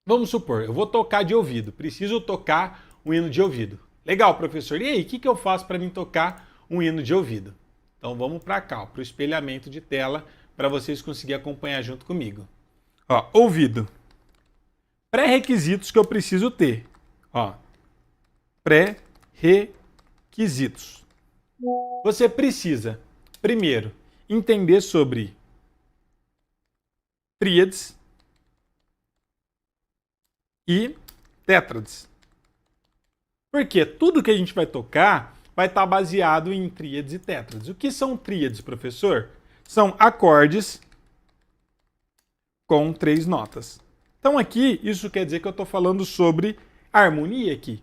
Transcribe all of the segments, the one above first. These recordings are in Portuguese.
Vamos supor, eu vou tocar de ouvido, preciso tocar um hino de ouvido. Legal, professor. E aí, o que eu faço para mim tocar um hino de ouvido? Então vamos para cá, para o espelhamento de tela, para vocês conseguirem acompanhar junto comigo. Ó, ouvido. Pré-requisitos que eu preciso ter. Ó, pré-requisitos. Você precisa, primeiro, entender sobre tríades e tétrades. Porque tudo que a gente vai tocar vai estar baseado em tríades e tétrades. O que são tríades, professor? São acordes com 3 notas. Então aqui, isso quer dizer que eu estou falando sobre harmonia aqui.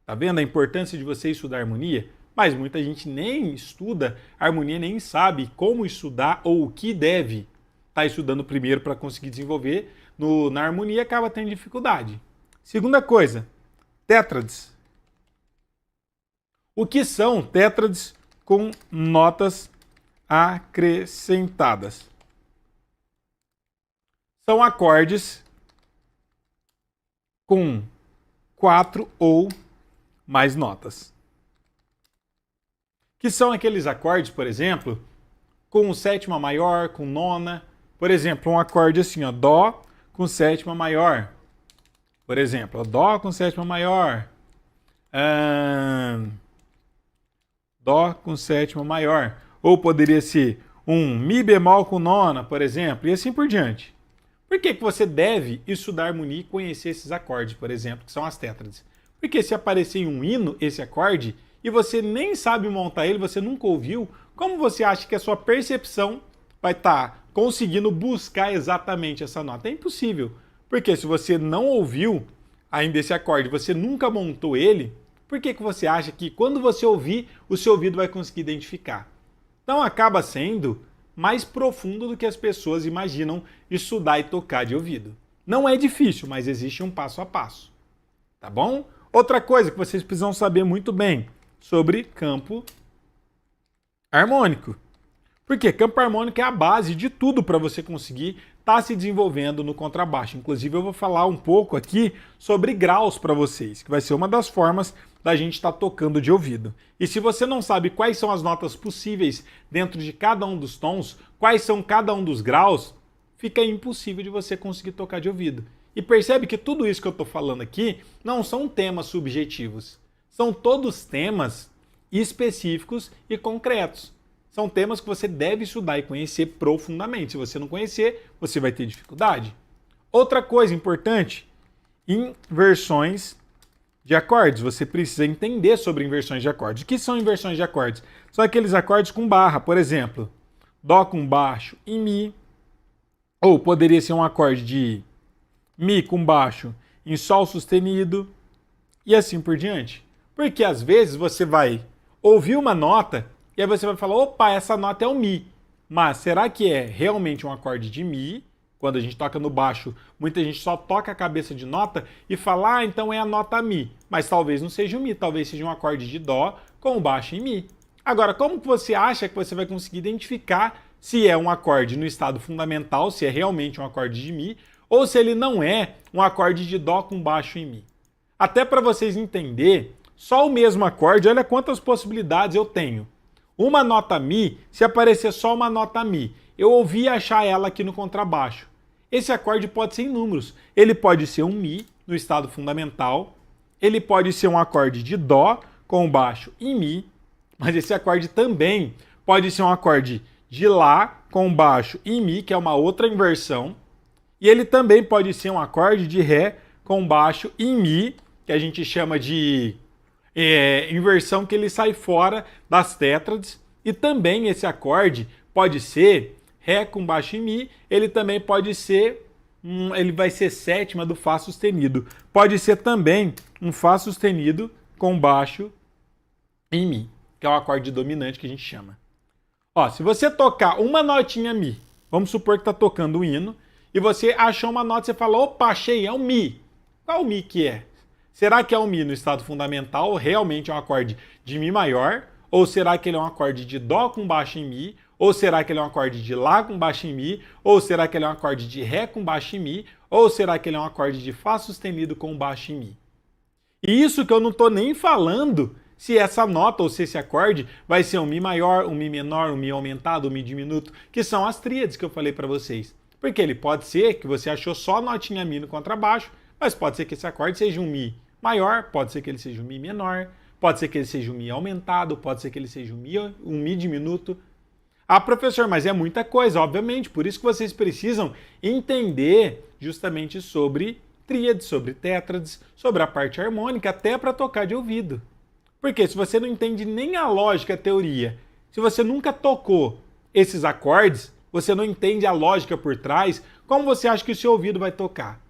Tá vendo a importância de você estudar harmonia? Mas muita gente nem estuda harmonia, nem sabe como estudar ou o que deve estar estudando primeiro para conseguir desenvolver na harmonia, acaba tendo dificuldade. Segunda coisa, tétrades. O que são tétrades com notas acrescentadas? São acordes com 4 ou mais notas. Que são aqueles acordes, por exemplo, com sétima maior, com nona. Por exemplo, um acorde assim, ó, Dó com sétima maior. Por exemplo, ó, Dó com sétima maior. Dó com sétima maior. Ou poderia ser um Mi bemol com nona, por exemplo, e assim por diante. Por que você deve estudar harmonia e conhecer esses acordes, por exemplo, que são as tétrades? Porque se aparecer em um hino esse acorde e você nem sabe montar ele, você nunca ouviu, como você acha que a sua percepção vai estar conseguindo buscar exatamente essa nota? É impossível. Porque se você não ouviu ainda esse acorde, você nunca montou ele, por que você acha que quando você ouvir, o seu ouvido vai conseguir identificar? Então acaba sendo mais profundo do que as pessoas imaginam estudar e tocar de ouvido. Não é difícil, mas existe um passo a passo. Tá bom? Outra coisa que vocês precisam saber muito bem sobre campo harmônico. Porque campo harmônico é a base de tudo para você conseguir estar se desenvolvendo no contrabaixo. Inclusive eu vou falar um pouco aqui sobre graus para vocês, que vai ser uma das formas da gente estar tocando de ouvido. E se você não sabe quais são as notas possíveis dentro de cada um dos tons, quais são cada um dos graus, fica impossível de você conseguir tocar de ouvido. E percebe que tudo isso que eu estou falando aqui não são temas subjetivos. São todos temas específicos e concretos. São temas que você deve estudar e conhecer profundamente. Se você não conhecer, você vai ter dificuldade. Outra coisa importante, inversões de acordes. Você precisa entender sobre inversões de acordes. O que são inversões de acordes? São aqueles acordes com barra, por exemplo, Dó com baixo em Mi. Ou poderia ser um acorde de Mi com baixo em Sol sustenido. E assim por diante. Porque às vezes você vai ouvir uma nota e aí você vai falar, opa, essa nota é o Mi. Mas será que é realmente um acorde de Mi? Quando a gente toca no baixo, muita gente só toca a cabeça de nota e fala, ah, então é a nota Mi. Mas talvez não seja o Mi, talvez seja um acorde de Dó com o baixo em Mi. Agora, como que você acha que você vai conseguir identificar se é um acorde no estado fundamental, se é realmente um acorde de Mi, ou se ele não é um acorde de Dó com baixo em Mi? Até para vocês entenderem, só o mesmo acorde, olha quantas possibilidades eu tenho. Uma nota Mi, se aparecer só uma nota Mi, eu ouvi achar ela aqui no contrabaixo. Esse acorde pode ser em números. Ele pode ser um Mi no estado fundamental, ele pode ser um acorde de Dó com baixo em Mi, mas esse acorde também pode ser um acorde de Lá com baixo em Mi, que é uma outra inversão, e ele também pode ser um acorde de Ré com baixo em Mi, que a gente chama de inversão, que ele sai fora das tétrades, e também esse acorde pode ser Ré com baixo em Mi, ele também pode ser, ele vai ser sétima do Fá sustenido. Pode ser também um Fá sustenido com baixo em Mi, que é o acorde dominante que a gente chama. Ó, se você tocar uma notinha Mi, vamos supor que está tocando o hino, e você achou uma nota e você fala, opa, achei, é o Mi. Qual o Mi que é? Será que é um Mi no estado fundamental, realmente é um acorde de Mi maior? Ou será que ele é um acorde de Dó com baixo em Mi? Ou será que ele é um acorde de Lá com baixo em Mi? Ou será que ele é um acorde de Ré com baixo em Mi? Ou será que ele é um acorde de Fá sustenido com baixo em Mi? E isso que eu não estou nem falando se essa nota ou se esse acorde vai ser um Mi maior, um Mi menor, um Mi aumentado, um Mi diminuto, que são as tríades que eu falei para vocês. Porque ele pode ser que você achou só a notinha Mi no contrabaixo, mas pode ser que esse acorde seja um Mi maior, pode ser que ele seja um Mi menor, pode ser que ele seja um Mi aumentado, pode ser que ele seja um Mi diminuto. Ah, professor, mas é muita coisa, obviamente, por isso que vocês precisam entender justamente sobre tríades, sobre tétrades, sobre a parte harmônica, até para tocar de ouvido. Porque se você não entende nem a lógica, a teoria, se você nunca tocou esses acordes, você não entende a lógica por trás, como você acha que o seu ouvido vai tocar?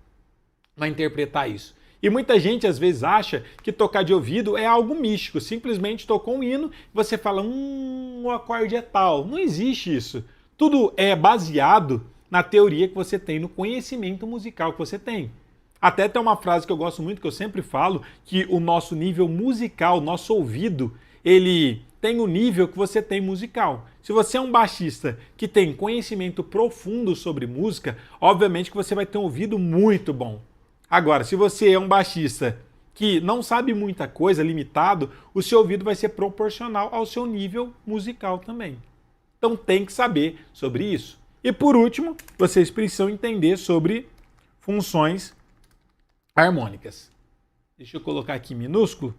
Vai interpretar isso. E muita gente às vezes acha que tocar de ouvido é algo místico, simplesmente tocou um hino e você fala, o acorde é tal. Não existe isso. Tudo é baseado na teoria que você tem, no conhecimento musical que você tem. Até tem uma frase que eu gosto muito, que eu sempre falo, que o nosso nível musical, nosso ouvido, ele tem o nível que você tem musical. Se você é um baixista que tem conhecimento profundo sobre música, obviamente que você vai ter um ouvido muito bom. Agora, se você é um baixista que não sabe muita coisa, limitado, o seu ouvido vai ser proporcional ao seu nível musical também. Então tem que saber sobre isso. E por último, vocês precisam entender sobre funções harmônicas. Deixa eu colocar aqui minúsculo.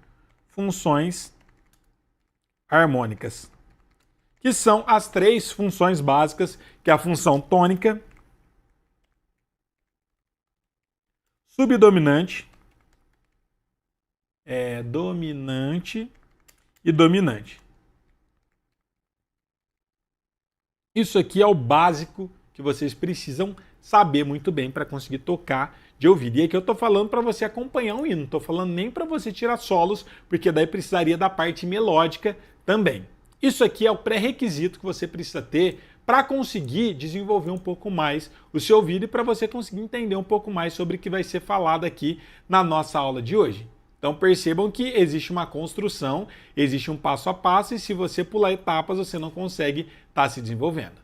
Funções harmônicas. Que são as três funções básicas, que é a função tônica, subdominante, dominante e dominante. Isso aqui é o básico que vocês precisam saber muito bem para conseguir tocar de ouvido. E aqui eu estou falando para você acompanhar um hino, não estou falando nem para você tirar solos, porque daí precisaria da parte melódica também. Isso aqui é o pré-requisito que você precisa ter para conseguir desenvolver um pouco mais o seu ouvido e para você conseguir entender um pouco mais sobre o que vai ser falado aqui na nossa aula de hoje. Então percebam que existe uma construção, existe um passo a passo e se você pular etapas você não consegue estar se desenvolvendo.